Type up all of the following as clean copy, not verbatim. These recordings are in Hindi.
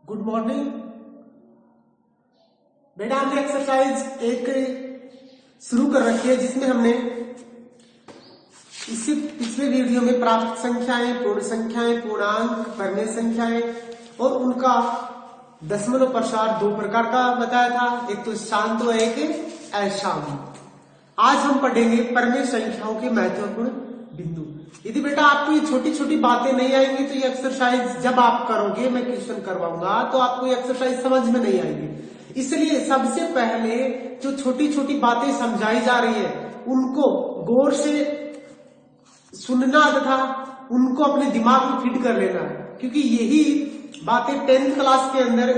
गुड मॉर्निंग बेटा। हमने एक्सरसाइज एक शुरू कर रखी है जिसमें हमने इससे पिछले वीडियो में प्राप्त संख्याएं, पूर्ण संख्याएं, पूर्णांक, परिमेय संख्याएं और उनका दशमलव प्रसार दो प्रकार का बताया था, एक तो शांत और एक अशांत। आज हम पढ़ेंगे परिमेय संख्याओं के महत्वपूर्ण बिंदु। यदि बेटा आपको ये छोटी छोटी बातें नहीं आएंगी तो ये एक्सरसाइज जब आप करोगे, मैं क्वेश्चन करवाऊंगा तो आपको ये एक्सरसाइज समझ में नहीं आएगी। इसलिए सबसे पहले जो छोटी छोटी बातें समझाई जा रही है उनको गौर से सुनना तथा उनको अपने दिमाग में फिट कर लेना है, क्योंकि यही बातें 10th क्लास के अंदर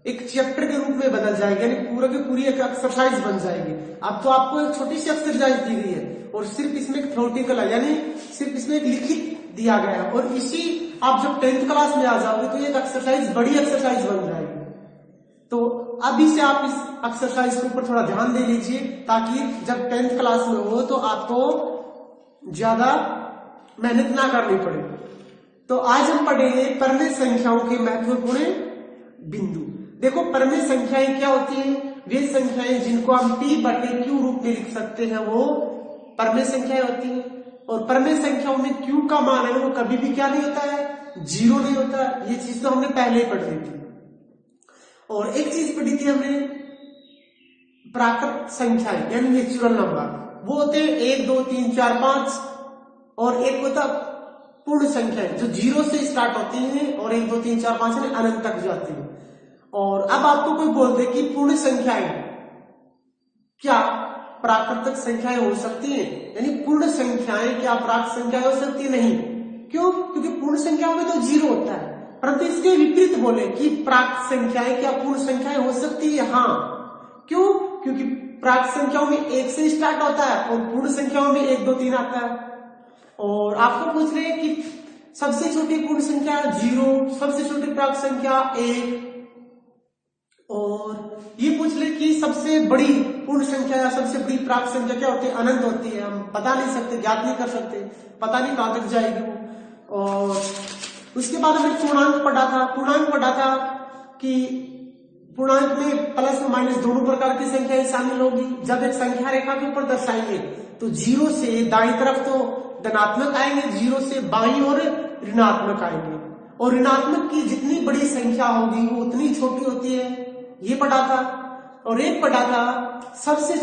एक चैप्टर के रूप में बदल जाएगी, यानी पूरा की पूरी एक एक्सरसाइज बन जाएगी। अब तो आपको एक छोटी सी एक्सरसाइज दी गई है और सिर्फ इसमें एक थ्योरेटिकल है, यानी सिर्फ इसमें एक लिखित दिया गया है, और इसी आप जब 10th क्लास में आ जाओगे तो ये एक्सरसाइज बड़ी एक्सरसाइज बन जाएगी। तो अभी से आप इस एक्सरसाइज के ऊपर थोड़ा ध्यान दे लीजिए ताकि जब 10th क्लास में हो तो आपको ज्यादा मेहनत ना करनी पड़े। तो आज हम पढ़ेंगे परिमेय संख्याओं के महत्वपूर्ण बिंदु। देखो, परिमेय संख्याएं क्या होती है? वे संख्याएं जिनको हम P/Q रूप में लिख सकते हैं वो परिमेय संख्याएं होती है। और परिमेय संख्याओं में Q का मान है वो कभी भी क्या नहीं होता है, जीरो नहीं होता। ये चीज तो हमने पहले ही पढ़ ली थी। और एक चीज पढ़ी थी हमने, प्राकृत संख्याएं यानी नेचुरल नंबर, वो होते हैं 1 2 3 4 5, और एक होता पूर्ण संख्याएं जो जीरो से स्टार्ट होती हैं और 1 2 3 4 5 में अनंत तक जाती है। और अब आपको कोई बोल दे कि पूर्ण संख्याएं क्या प्राकृतिक संख्याएं हो सकती हैं, यानी पूर्ण संख्याएं क्या प्राकृत संख्याएं हो सकती है? नहीं। क्यों? क्योंकि पूर्ण संख्याओं में तो जीरो होता है। परंतु इसके विपरीत बोले कि प्राकृत संख्याएं क्या पूर्ण संख्याएं हो सकती है? हाँ। क्यों? क्योंकि प्राकृत संख्याओं में 1 से स्टार्ट होता है और पूर्ण संख्याओं में 1 2 3 आता है। और आपको पूछ रहे हैं कि सबसे छोटी पूर्ण संख्या 0, सबसे छोटी प्राकृत संख्या 1, और ये पूछ ले कि सबसे बड़ी पूर्ण संख्या या सबसे बड़ी प्राकृत संख्या क्या होती है? अनंत होती है। हम बता नहीं सकते, ज्ञात नहीं कर सकते, पता नहीं कहां तक जाएगी वो। और उसके बाद हमने पूर्णांक पढ़ा था कि पूर्णांक में प्लस और माइनस दोनों प्रकार की संख्याएं शामिल होगी। जब एक संख्या रेखा के ऊपर दर्शाएंगे तो जीरो से दाईं तरफ तो धनात्मक आएंगे, जीरो से बाईं ओर ऋणात्मक आएंगे, और ऋणात्मक की जितनी बड़ी संख्या होगी वो उतनी छोटी होती है, ये पढ़ा था। और एक पढ़ा था सबसे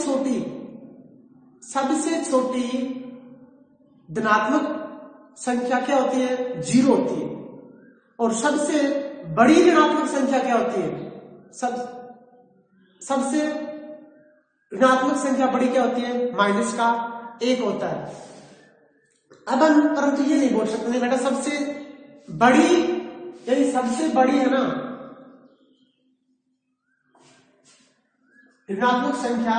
छोटी धनात्मक संख्या क्या होती है? जीरो होती है। और सबसे बड़ी ऋणात्मक संख्या क्या होती है? सबसे ऋणात्मक संख्या बड़ी क्या होती है? -1 होता है। अब हम परंतु ये नहीं बोल सकते बेटा सबसे बड़ी, यानी सबसे बड़ी है ना ऋणात्मक संख्या,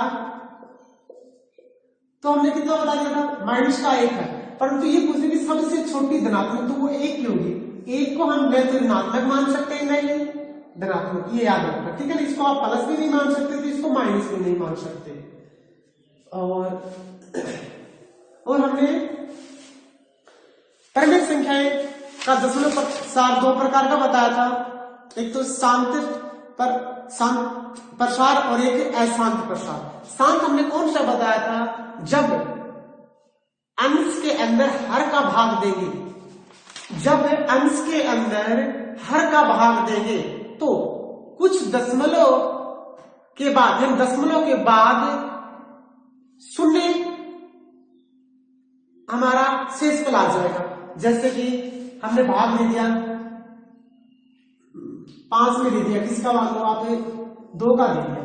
तो हमने कितना बता दिया था? -1 है। परंतु ये पूछे कि सबसे छोटी धनात्मक, तो वो 1 की होगी। 1 को हम न तो ऋणात्मक मान सकते हैं नहीं धनात्मक, ये याद रखना, ठीक है ना। इसको आप प्लस भी नहीं मान सकते तो इसको माइनस भी नहीं मान सकते। और हमने परिमेय संख्याएं का दशमलव प्रसार दो प्रकार का बताया था, एक तो शांत प्रसार और एक अशांत प्रसार। शांत हमने कौन सा बताया था? जब अंश के अंदर हर का भाग देंगे, जब अंश के अंदर हर का भाग देंगे तो कुछ दशमलव के बाद शून्य हमारा शेष फल आ जाएगा। जैसे कि हमने भाग दे दिया 5 में दे दिया, किसका मान लो आप 2 का दे दिया,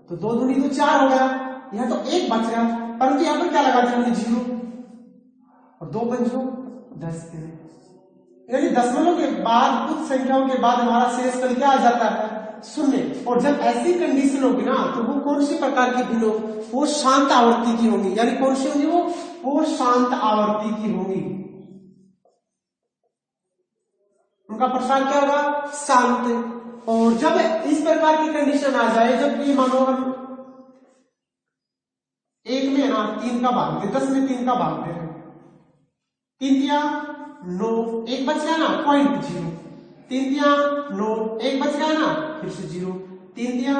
तो 2 दूनी तो 4 हो गया, यहां तो 1 बच गया। परंतु यहां पर क्या लगा दिया हमने? 0, और 2 पंचों 10 के, यानी दशमलव के बाद कुछ संख्याओं के बाद हमारा शेष फल क्या आ जाता है? शून्य। और जब ऐसी कंडीशन होगी ना तो वो कौन सी प्रकार की भिन्न होगी? वो शांत आवृत्ति की होगी। यानी कौन सी होगी? वो शांत आवृत्ति की होगी। उनका प्रसार क्या होगा? शांत। और जब इस प्रकार की कंडीशन आ जाए, जब ये मानो हम 1 में ना 3 का भाग दे, 10 में 3 का भाग दे रहे, 3 या 9, 1 बच गया ना 0.0, 3 दिया 9, 1 बच गया ना, फिर से 0, 3 दिया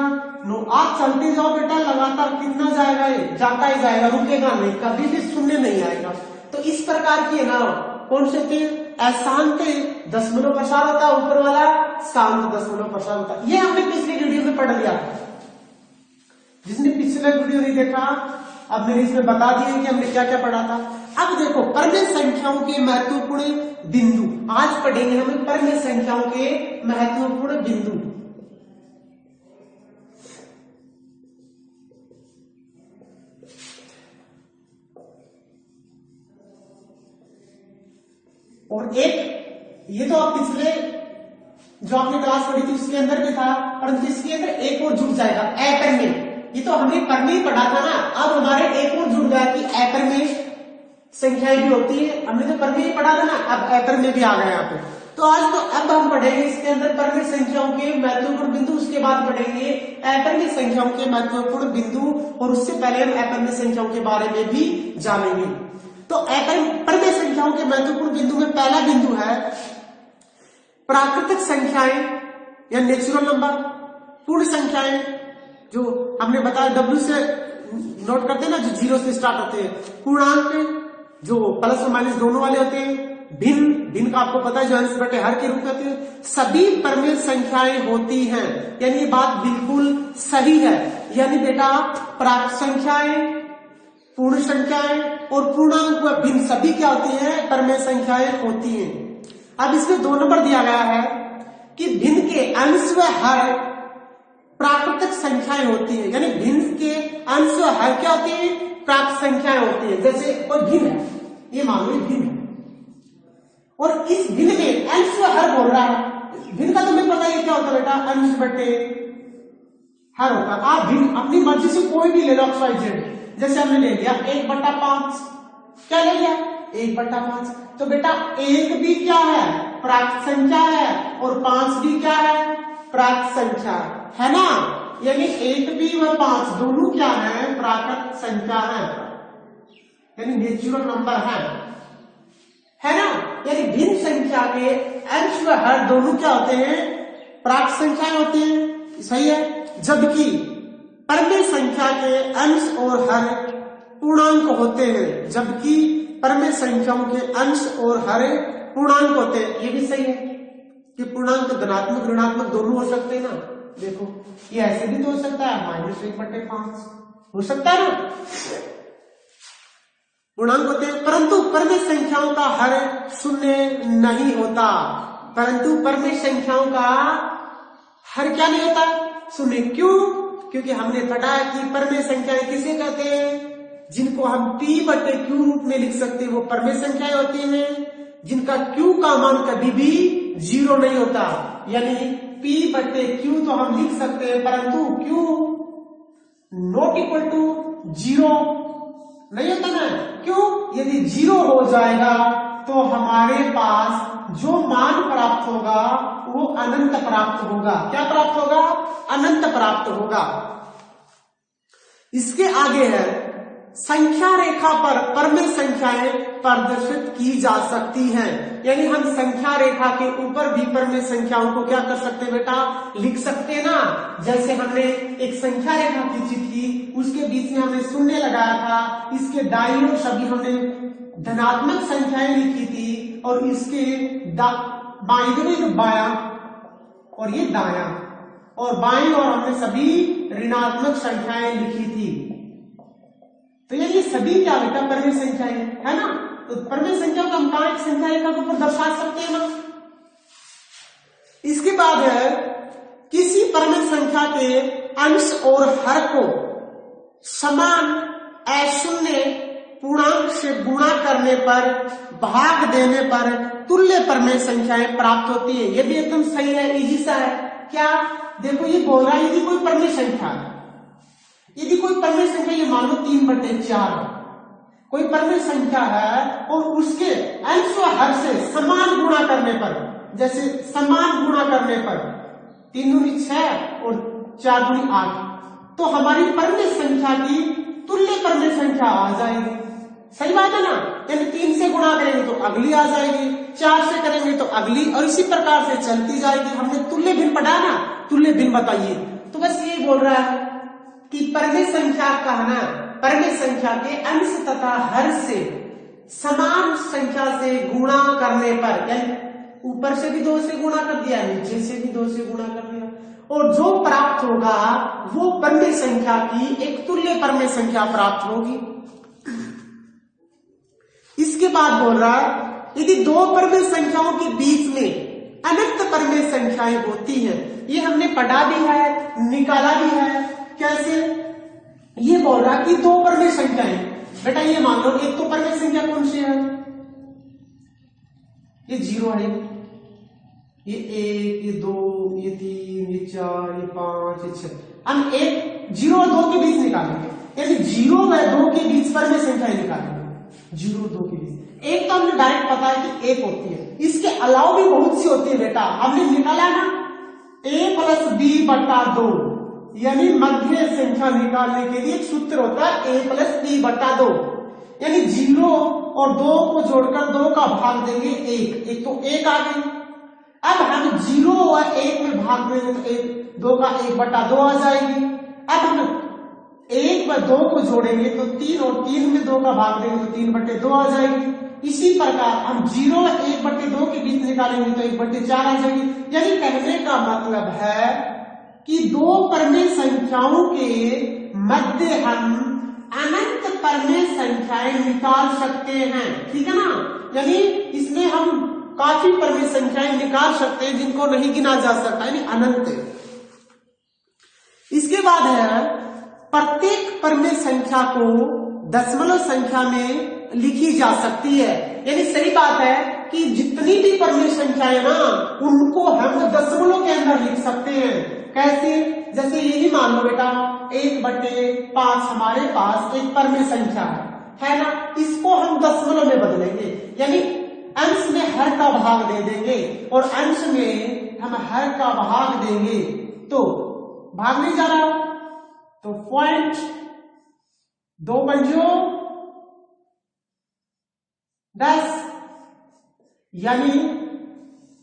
9। आप चलते जाओ बेटा लगातार, कितना जाएगा ये, जाता ही जाएगा, रुकेगा नहीं, कभी भी शून्य नहीं आएगा। तो इस प्रकार की है ना, कौन से थे, अशांत दशमलव प्रसार होता है, ऊपर वाला शांत दशमलव प्रसार होता है। ये हमने पिछले वीडियो में पढ़ लिया। जिसने पिछले वीडियो नहीं देखा, अब मैंने इसमें बता दिया कि हमने क्या क्या पढ़ा था। अब देखो परमेय संख्याओं के महत्वपूर्ण बिंदु, आज पढ़ेंगे हमें परमेय संख्याओं के महत्वपूर्ण बिंदु। और एक ये तो आप पिछले जो आपने क्लास पढ़ी थी उसके अंदर भी था, परंतु इसके अंदर एक और जुड़ जाएगा, अपरमेय। ये तो हमने परमेय पढ़ा था ना, अब हमारे एक और जुड़ गया कि अपरमेय संख्याएं भी होती है। हमने तो परमेय पढ़ा था ना, अब अपरमेय भी आ गया यहाँ पे। तो आज तो अब हम पढ़ेंगे इसके अंदर परमेय संख्याओं के महत्वपूर्ण बिंदु, उसके बाद पढ़ेंगे अपरमेय संख्याओं के महत्वपूर्ण बिंदु, और उससे पहले हम अपरमेय संख्याओं के बारे में भी जानेंगे। तो परमेय संख्याओं के महत्वपूर्ण बिंदु में पहला बिंदु है प्राकृतिक संख्याएं या नेचुरल नंबर, पूर्ण संख्याएं, जो हमने बताया W से नोट करते हैं ना, जो 0 से स्टार्ट होते हैं, पूर्णांक जो प्लस और माइनस दोनों वाले होते हैं, भिन्न का आपको पता है जो अंश बटे हर के रूप में होते हैं, सभी परमेय संख्याएं होती हैं। यानी ये बात बिल्कुल सही है। यानी बेटा प्राकृत संख्याएं, पूर्ण संख्याएं और पूर्णांक व भिन्न सभी क्या होती हैं, परमेय संख्याएं होती हैं। अब इसमें 2 नंबर दिया गया है कि भिन्न के अंश व हर प्राकृतिक संख्याएं होती है। यानी भिन्न के अंश व हर क्या होती है, प्राकृत संख्याएं होती है। जैसे कोई भिन्न है, ये मान लो भिन्न है, और इस भिन्न में अंश व हर बोल रहा है। भिन्न का तुम्हें पता है क्या होता है बेटा, अंश बटे हर होता है। आप भिन्न अपनी मर्जी से कोई भी ले लो, XYZ। जैसे हमने ले लिया 1/5, क्या ले लिया 1/5। तो बेटा 1 भी क्या है, प्राकृत संख्या है, और 5 भी क्या है, प्राकृत संख्या है ना। यानी 1 भी व 5 दोनों क्या है, प्राकृत संख्या है, यानी नेचुरल नंबर है ना। यानी भिन्न संख्या के अंश व हर दोनों क्या होते हैं, प्राकृत संख्याएं होती हैं, सही है। जबकि परमेय संख्या के अंश और हर पूर्णांक होते हैं, जबकि परमेय संख्याओं के अंश और हर पूर्णांक होते हैं। ये भी सही है कि पूर्णांक धनात्मक ऋणात्मक दोनों हो सकते हैं ना। देखो ये ऐसे भी तो हो सकता है, -1/5 हो सकता है ना, पूर्णांक होते हैं। परंतु परमेय संख्याओं का हर शून्य नहीं होता, परंतु परमेय संख्याओं का हर क्या नहीं होता, शून्य। क्यों? क्योंकि हमने पढ़ा कि परमेय संख्याएं किसे कहते हैं, जिनको हम P/Q रूप में लिख सकते हैं, वो परमेय संख्याएं होती हैं, जिनका Q का मान कभी भी 0 नहीं होता। यानी P/Q तो हम लिख सकते हैं, परंतु Q ≠ 0 नहीं होता ना। क्यों? यदि 0 हो जाएगा तो हमारे पास जो मान प्राप्त होगा वो अनंत प्राप्त होगा। क्या प्राप्त होगा? अनंत प्राप्त होगा। इसके आगे है संख्या रेखा पर परमेय संख्याएं प्रदर्शित की जा सकती हैं। यानी हम संख्या रेखा के ऊपर भी परमेय संख्याओं को क्या कर सकते हैं बेटा, लिख सकते हैं ना। जैसे हमने एक संख्या रेखा खींची थी, उसके बीच में हमने शून्य लगाया था, इसके दाईं ओर सभी हमने धनात्मक संख्याएं लिखी थी, और इसके बाईं बायां और ये दायां, और बाईं ओर हमने सभी ऋणात्मक संख्याएं लिखी थी। तो ये सभी क्या बेटा, परमेय संख्याएं है ना। तो परमेय संख्या को हम कहां एक संख्या रेखा के ऊपर दर्शा सकते हैं ना। इसके बाद है किसी परमेय संख्या के अंश और हर को समान अशून्य पूर्णांक से गुणा करने पर, भाग देने पर तुल्य परमेय संख्याएं प्राप्त होती है। ये भी एकदम सही है, इजी सा है। क्या? देखो ये बोल रहा है यदि कोई परमेय संख्या है, यदि कोई परमेय संख्या, ये मान लो 3/4 कोई परमेय संख्या है, और उसके अंश व हर से समान गुणा करने पर, जैसे समान गुणा करने पर 3 दूनी 6 और 4 दूनी 8, तो हमारी परमेय संख्या की तुल्य परमेय संख्या आ जाएगी। सही बात है ना। यानी 3 से गुणा करेंगे तो अगली आ जाएगी, 4 से करेंगे तो अगली, और इसी प्रकार से चलती जाएगी। हमने तुल्य भिन्न पढ़ा ना, तुल्य भिन्न बताइए। तो बस ये बोल रहा है कि परमेय संख्या का है ना, परमेय संख्या के अंश तथा हर से समान संख्या से गुणा करने पर, यानी ऊपर से भी 2 से गुणा कर दिया, नीचे से भी 2 से गुणा कर दिया, और जो प्राप्त होगा वो परमेय संख्या की एक तुल्य परमेय संख्या प्राप्त होगी। इसके बाद बोल रहा है यदि 2 परमेय संख्याओं के बीच में अनंत परमेय संख्याएं होती हैं, ये हमने पढ़ा भी है, निकाला भी है। कैसे? ये बोल रहा कि 2 परमेय संख्याएं, बेटा ये मान लो एक तो परमेय संख्या कौन सी है, ये 0 है, ये 1, ये 2, ये 3, ये 4, ये 5, ये 6। हम 0 और 2 के बीच निकालेंगे, यानी 0 व 2 के बीच परमेय संख्याएं निकालेंगे। 0 और 2 के बीच एक तो हमें डायरेक्ट पता है कि 1 होती है, इसके अलावा भी बहुत सी होती है बेटा, हमने निकाला ना a + b/2, यानी मध्य संख्या निकालने के लिए एक सूत्र होता है a + b/2, यानी 0 और 2 को जोड़कर 2 का भाग देंगे 1, एक तो 1 आ गई। अब हम 0 और 1 में भाग देंगे तो 2 का 1/2 आ जाएगी। अब हम 1 व 2 को जोड़ेंगे तो 3, और 3 में 2 का भाग देंगे तो 3/2 आ जाएगी। इसी प्रकार हम 0 व 1/2 के बीच निकालेंगे तो 1/4 आ जाएगी। यानी कहने का मतलब है कि 2 परमेय संख्याओं के मध्य हम अनंत परमेय संख्याएं निकाल सकते हैं, ठीक है ना। यानी इसमें हम काफी परमेय संख्याएं निकाल सकते हैं जिनको नहीं गिना जा सकता, यानी अनंत। इसके बाद है प्रत्येक परमेय संख्या को दशमलव संख्या में लिखी जा सकती है, यानी सही बात है कि जितनी भी परमेय संख्याएं ना उनको हम दशमलव के अंदर लिख सकते हैं। कैसे? जैसे यही मान लो बेटा 1/5 हमारे पास एक परमेय संख्या है ना, इसको हम दशमलव में बदलेंगे, यानी अंश में हर का भाग दे देंगे और अंश में हम हर का भाग देंगे, तो भाग नहीं जा रहा तो 0.2 10, यानी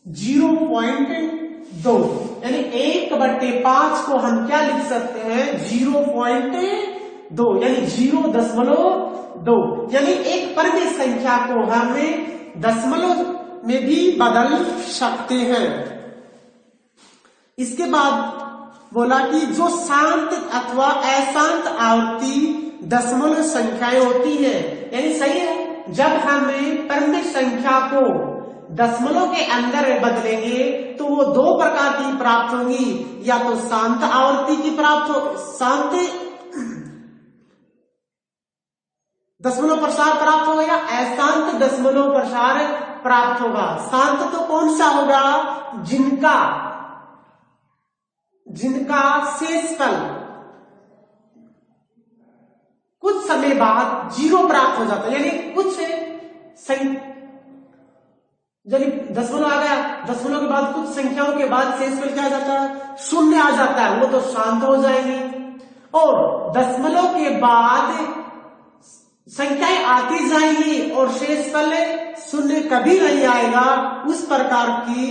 0.2, यानी 1/5 को हम क्या लिख सकते हैं 0.2, यानी 0.2, यानी एक परमेय संख्या को हमें दशमलव में भी बदल सकते हैं। इसके बाद बोला कि जो शांत अथवा अशांत आवर्ती दशमलव संख्याएं होती हैं, यानी सही है, जब हमें परमेय संख्या को दशमलव के अंदर बदलेंगे तो वो 2 प्रकार की प्राप्त होंगी, या तो शांत आवर्ती की प्राप्त हो, शांत दशमलव प्रसार प्राप्त होगा या अशांत दशमलव प्रसार प्राप्त होगा। शांत तो कौन सा होगा? जिनका शेषफल कुछ समय बाद 0 प्राप्त हो जाता है, यानी कुछ यदि दशमलव आ गया, दशमलव के बाद कुछ संख्याओं के बाद शेषफल क्या आ जाता है? 0 आ जाता है, वो तो शांत हो जाएंगे। और दशमलव के बाद संख्याएं आती जाएंगी और शेषफल 0 कभी नहीं आएगा। उस प्रकार की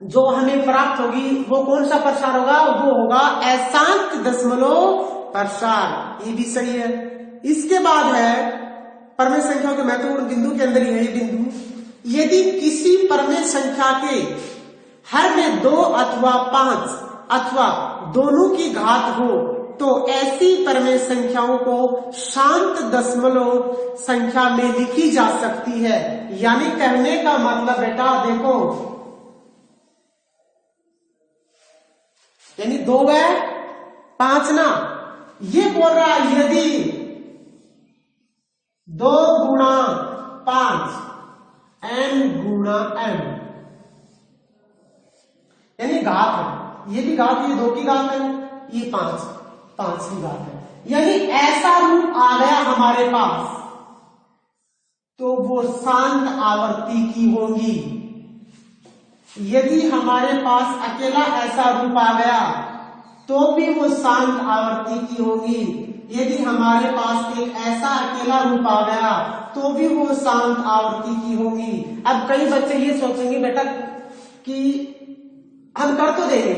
जो हमें प्राप्त होगी वो कौन सा प्रसार होगा? वो होगा अशांत दशमलव प्रसार। ये भी सही है। इसके बाद है परमेय संख्याओं के महत्वपूर्ण बिंदु के अंदर यही बिंदु, यदि किसी परमेय संख्या के हर में 2 अथवा 5 अथवा दोनों की घात हो तो ऐसी परमेय संख्याओं को शांत दशमलव संख्या में लिखी जा सकती है। यानी कहने का मतलब बेटा देखो, यानी 2 व 5 ना, ये बोल रहा है यदि 2 गुणा 5 n गुणा m, यानी घात है, ये भी घात, ये 2 की घात है, ये 5 की घात है, यानी ऐसा रूप आ गया हमारे पास तो वो शांत आवर्ती की होगी। यदि हमारे पास अकेला ऐसा रूप आ गया तो भी वो शांत आवर्ती की होगी। यदि हमारे पास एक ऐसा अकेला रूप आ गया तो भी वो शांत आवृत्ति की होगी। अब कई बच्चे ये सोचेंगे बेटा कि हम कर तो देंगे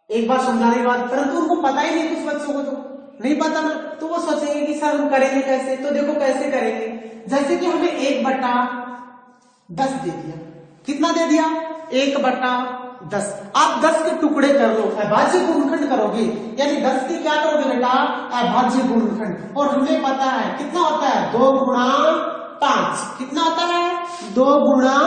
एक बार समझाने के बाद, परंतु उनको पता ही नहीं, कुछ बच्चों को तो नहीं पता ना, तो वो सोचेंगे कि सर हम करेंगे कैसे। तो देखो कैसे करेंगे, जैसे कि हमें 1/10 दे दिया। कितना दे दिया? 1/10। आप 10 के टुकड़े कर लो, अभाज्य गुणनखंड करोगे, यानी 10 की क्या करोगे बेटा? अभाज्य गुणनखंड। और हमें पता है कितना होता है? 2 गुणा 5। कितना होता है? 2 गुणा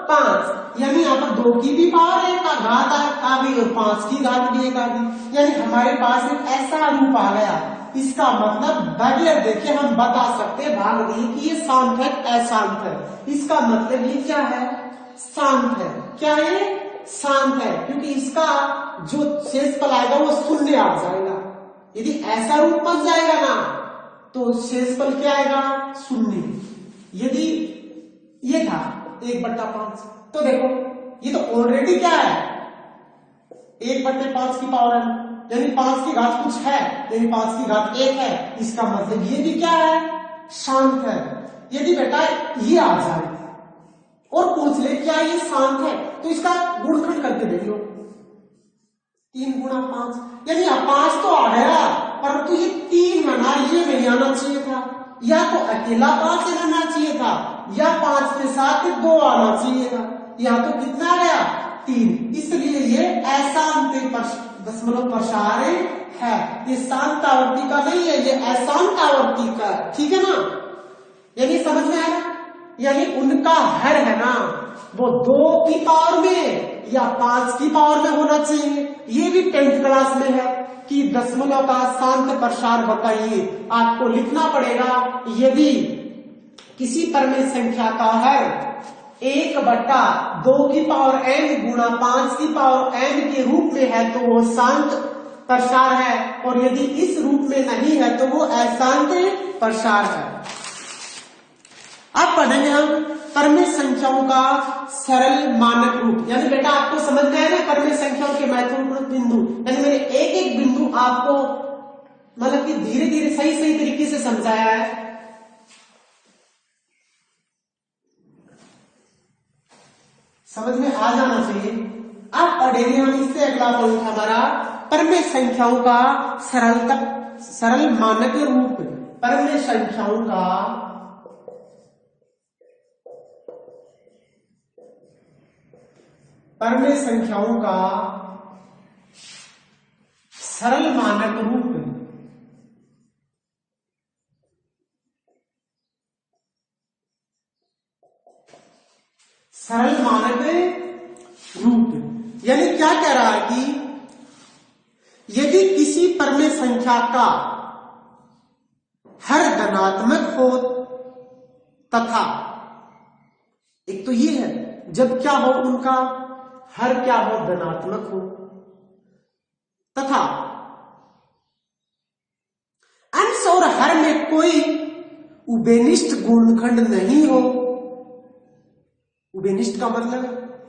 5, यानी यहाँ पर 2 की भी पावर एक का घात आ गई और 5 की घात भी एक आ गई, यानी हमारे पास एक ऐसा रूप आ गया। इसका मतलब बगैर देखे हम बता सकते भाग दिए कि ये शांत है अशांत है। इसका मतलब ये क्या है? शांत है। क्या है? शांत है, क्योंकि इसका जो शेषफल आएगा वो शून्य आ जाएगा। यदि ऐसा रूप बन जाएगा ना तो शेषफल क्या आएगा? शून्य। यदि ये था 1/5, तो देखो ये तो ऑलरेडी क्या है? 1/5 की पावर है, यानी 5 की घात कुछ है, यानी 5 की घात 1 है। इसका मतलब ये भी क्या है? शांत है। यदि बेटा ये आ जाए और पूछ ले क्या ये शांत है, तो इसका गुणनखंड करके देख लो। 3 गुणा 5, यानी 5 तो आ गया, परंतु ये 3 है ना, ये नहीं आना चाहिए था। या तो अकेला 5 रहना चाहिए था, या 5 के साथ 2 आना चाहिए था। यहाँ तो कितना आ गया? 3। इसलिए ये अशांत दशमलव प्रसार है। ये शांत आवृत्ति का नहीं है, ये अशांत आवृत्ति का। ठीक है ना? यानी समझ में आया? यानी उनका हर है ना वो 2 की पावर में या 5 की पावर में होना चाहिए। ये भी 10th क्लास में है कि दशमलव का शांत प्रसार बताइए। आपको लिखना पड़ेगा, यदि किसी परमेय संख्या का हर 1/2 की पावर n गुणा 5 की पावर n के रूप में है तो वो शांत प्रसार है, और यदि इस रूप में नहीं है तो वो अशांत प्रसार है। अब पढ़ेंगे हम परमेय संख्याओं का सरल मानक रूप। यानी बेटा आपको समझ में आया ना परमेय संख्याओं के महत्वपूर्ण बिंदु, यानी मैंने एक एक बिंदु आपको मतलब कि धीरे धीरे सही सही तरीके से समझाया है। समझ में आ जाना चाहिए। अब पढ़ेंगे हम इससे अगला पॉइंट हमारा परमेय संख्याओं का सरल मानक रूप। परमेय संख्याओं का सरल मानक रूप। सरल मानक रूप यानी क्या कह रहा है कि यदि किसी परमेय संख्या का हर धनात्मक हो तथा, एक तो ये है जब क्या हो उनका हर क्या हो? धनात्मक हो, तथा अंश और हर में कोई उभयनिष्ठ गुणनखंड नहीं हो। उभयनिष्ठ का मतलब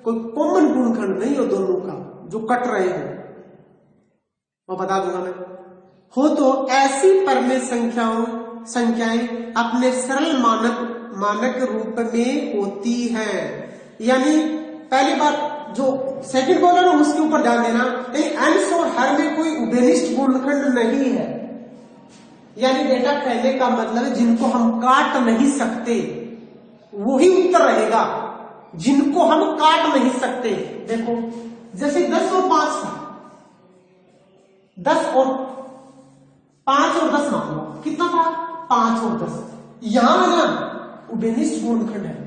कोई कॉमन गुणनखंड नहीं हो दोनों का जो कट रहे हो, मैं बता दूंगा मैं। हो तो ऐसी परमेय संख्याएं अपने सरल मानक रूप में होती हैं। यानी पहली बार जो सेकंड बोला ना उसके ऊपर ध्यान देना, नहीं अंश और हर में कोई उभयनिष्ठ गुणनखंड नहीं है। यानी बेटा कहने का मतलब है जिनको हम काट नहीं सकते वही उत्तर रहेगा, जिनको हम काट नहीं सकते। देखो जैसे 10 और 5 था, 10 और 5 और 10 मान लो कितना था? 5 और 10। यहां ना उभयनिष्ठ गुणनखंड है,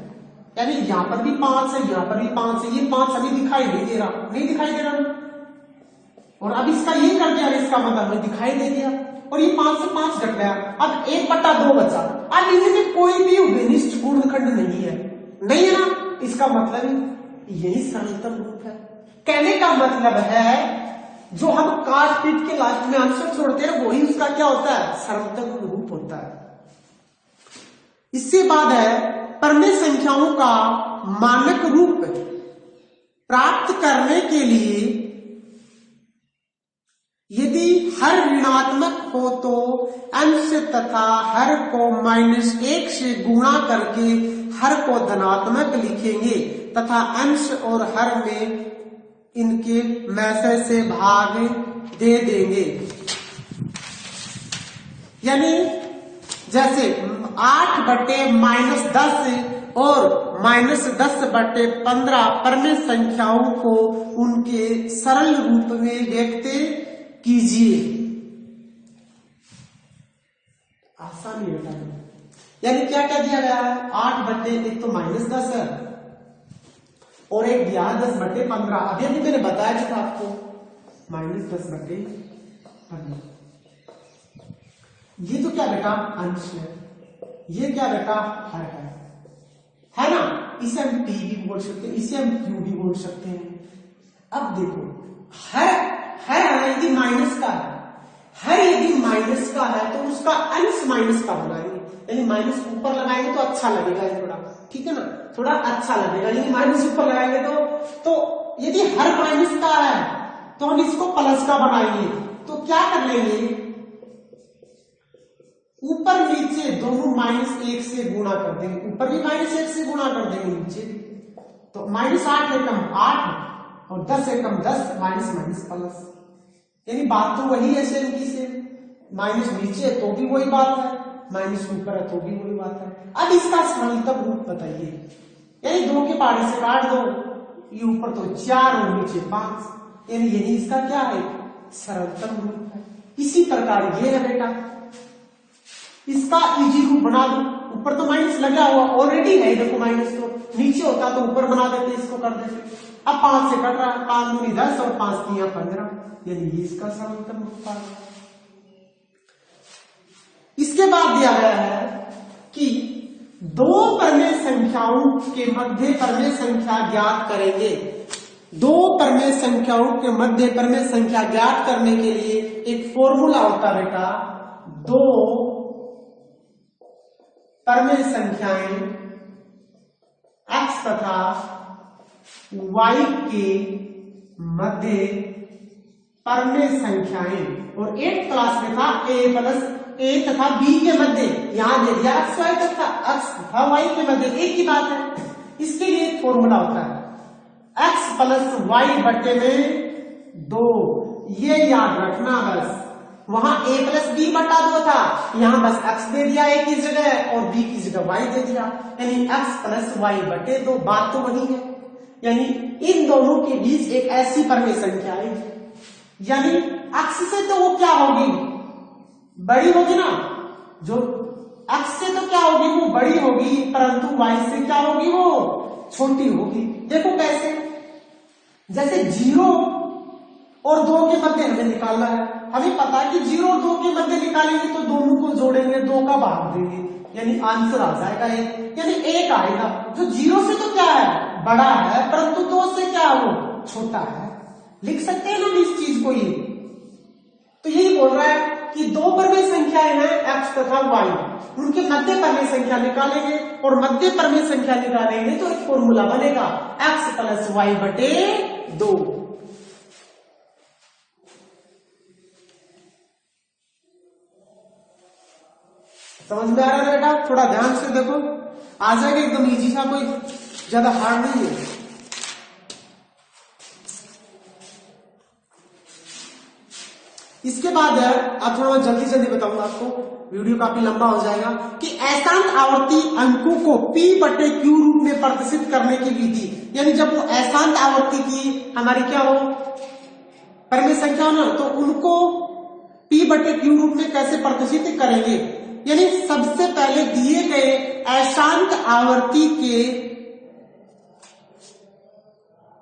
यानी यहां पर भी 5 है, यहां पर भी 5 है। ये 5 हमें दिखाई नहीं दे रहा, नहीं दिखाई दे रहा ना, और अब इसका ये कर दिया, इसका मतलब हमें दिखाई दे दिया, और ये 5 से 5 घट गया। अब 1/2 बचा। अब इनमें कोई भी उभयनिष्ठ गुणनखंड नहीं है, नहीं है ना, इसका मतलब यही सरलतम रूप है। कहने का मतलब है जो हम काट पीट के लास्ट में आंसर छोड़ते हैं वही उसका क्या होता है? सरलतम रूप होता है। इससे बाद है परमेय संख्याओं का मानक रूप प्राप्त करने के लिए यदि हर ऋणात्मक हो तो अंश तथा हर को -1 से गुणा करके हर को धनात्मक लिखेंगे तथा अंश और हर में इनके मैसे से भाग दे देंगे। यानी जैसे 8/-10 और -10/15 परमेय संख्याओं को उनके सरल रूप में व्यक्त कीजिए। आसानी है। यानी क्या क्या दिया गया है? 8 एक तो -10 है और एक दिया 10/15। अभी अभी मैंने बताया था आपको -10/15। ये तो क्या बेटा अंश है, ये क्या बेटा हर है ना। इसे हम पी भी बोल सकते हैं, इसे हम क्यू भी बोल सकते हैं। अब देखो हर यदि माइनस का है, हर यदि माइनस का है तो उसका अंश माइनस का बनाएंगे, यानी माइनस ऊपर लगाएंगे तो अच्छा लगेगा ये थोड़ा, ठीक है ना, थोड़ा अच्छा लगेगा। यदि माइनस ऊपर लगाएंगे तो यदि हर माइनस का है तो हम इसको प्लस का बनाएंगे। तो क्या कर लेंगे, ऊपर नीचे दोनों -1 से गुणा कर देंगे, ऊपर भी -1 से गुणा कर देंगे नीचे। तो -8 एकम 8 और 10 एकम 10 माइनस प्लस, यानी बात तो वही है सेम की सेम। माइनस नीचे तो भी वही बात है, माइनस ऊपर है तो भी वही बात है। अब इसका सरलतम रूप बताइए, यानी 2 के पहाड़े से काट दो, ये ऊपर तो 4 और नीचे 5, यानी यही इसका क्या है सरलतम रूप है। इसी प्रकार ये है बेटा, इसका इजी रूप बना दो। ऊपर तो माइनस लगा हुआ ऑलरेडी है, देखो माइनस तो नीचे होता तो ऊपर बना देते, इसको कर देते। अब 5 से कट रहा है, 5 दूनी 10 और 5 3 15, यानी ये इसका सरलतम रूप है। इसके बाद दिया गया है कि 2 परमेय संख्याओं के मध्य परमेय संख्या ज्ञात करेंगे। 2 परमेय संख्याओं के मध्य परमेय संख्या ज्ञात करने के लिए एक फॉर्मूला होता है बेटा, 2 परमेय संख्याएं x तथा y के मध्य परमेय संख्याएं, और 8 क्लास में था a तथा b के मध्य, यहां दे दिया x तथा y के मध्य, एक ही बात है। इसके लिए एक फॉर्मूला होता है x + y बटे में 2, ये याद रखना बस। वहां a + b बटा 2 था, यहां बस x दे दिया a की जगह और b की जगह y दे दिया, यानी x + y बटे 2, बात तो वही है। यानी इन दोनों के बीच एक ऐसी परमेय संख्या है, यानी x से तो वो क्या होगी बड़ी होगी ना, जो x से तो क्या होगी वो बड़ी होगी, परंतु y से क्या होगी वो छोटी होगी। देखो कैसे, जैसे 0 और 2 के मध्य हमें निकालना है, हमें पता है कि 0 और 2 के मध्य निकालेंगे तो दोनों को जोड़ेंगे, 2 का भाग देंगे, यानी आंसर आ जाएगा 1, यानी 1 आएगा। जो 0 से तो क्या है बड़ा है, परंतु 2 से क्या है वो छोटा है। लिख सकते हैं ना इस चीज को, ये तो यही बोल रहा है कि 2 परमेय संख्याएं हैं x तथा y, उनके मध्य परमेय संख्या निकालेंगे, और मध्य परमेय संख्या निकालेंगे तो एक फॉर्मूला बनेगा x + y बटे 2। समझ में आ रहा है बेटा, थोड़ा ध्यान से देखो, आ जाएगा एकदम इजी सा, कोई ज्यादा हार्ड नहीं है। इसके बाद अब थोड़ा जल्दी बताऊंगा आपको, वीडियो काफी लंबा हो जाएगा, कि अशांत आवर्ती अंकों को p/q रूप में प्रदर्शित करने की विधि। यानी जब वो अशांत आवर्ती की हमारी क्या हो परमेय संख्या हो ना, तो उनको p/q रूप में कैसे प्रदर्शित करेंगे। यानी सबसे पहले दिए गए अशांत आवर्ती के,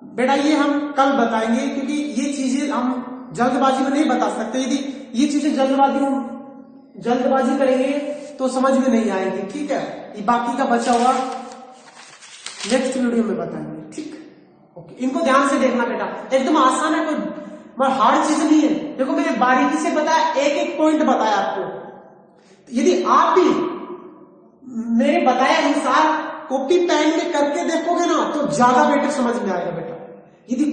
बेटा ये हम कल बताएंगे, क्योंकि ये चीजें हम जल्दबाजी में नहीं बता सकते। यदि ये चीजें जल्दबाजी करेंगे तो समझ में नहीं आएगी, ठीक है। ये बाकी का बचा हुआ नेक्स्ट वीडियो में बताएंगे, ठीक। ओके, इनको ध्यान से देखना बेटा, एकदम आसान है, कोई हार्ड चीज नहीं है। देखो मैंने बारीकी से बताया, एक एक पॉइंट बताया आपको। यदि आप भी मेरे बताए अनुसार कॉपी पेन में करके देखोगे ना तो ज्यादा बेटर समझ में आएगा बेटा। यदि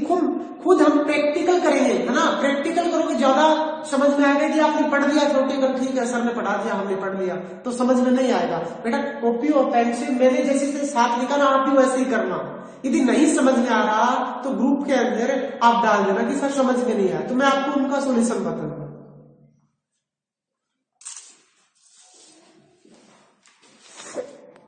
खुद हम प्रैक्टिकल करेंगे, है ना, प्रैक्टिकल करोगे ज्यादा समझ में आएगा। यदि आपने पढ़ लिया छोटे कर, ठीक है सर ने पढ़ा दिया, हमने पढ़ लिया, तो समझ में नहीं आएगा। बेटा कॉपी और पेन से मैंने जैसे से साथ लिखा ना, आप भी वैसे ही करना। यदि नहीं समझ में आ रहा तो ग्रुप के अंदर आप डाल देना कि सर समझ में नहीं आया, तो मैं आपको उनका सोल्यूशन बताऊंगा।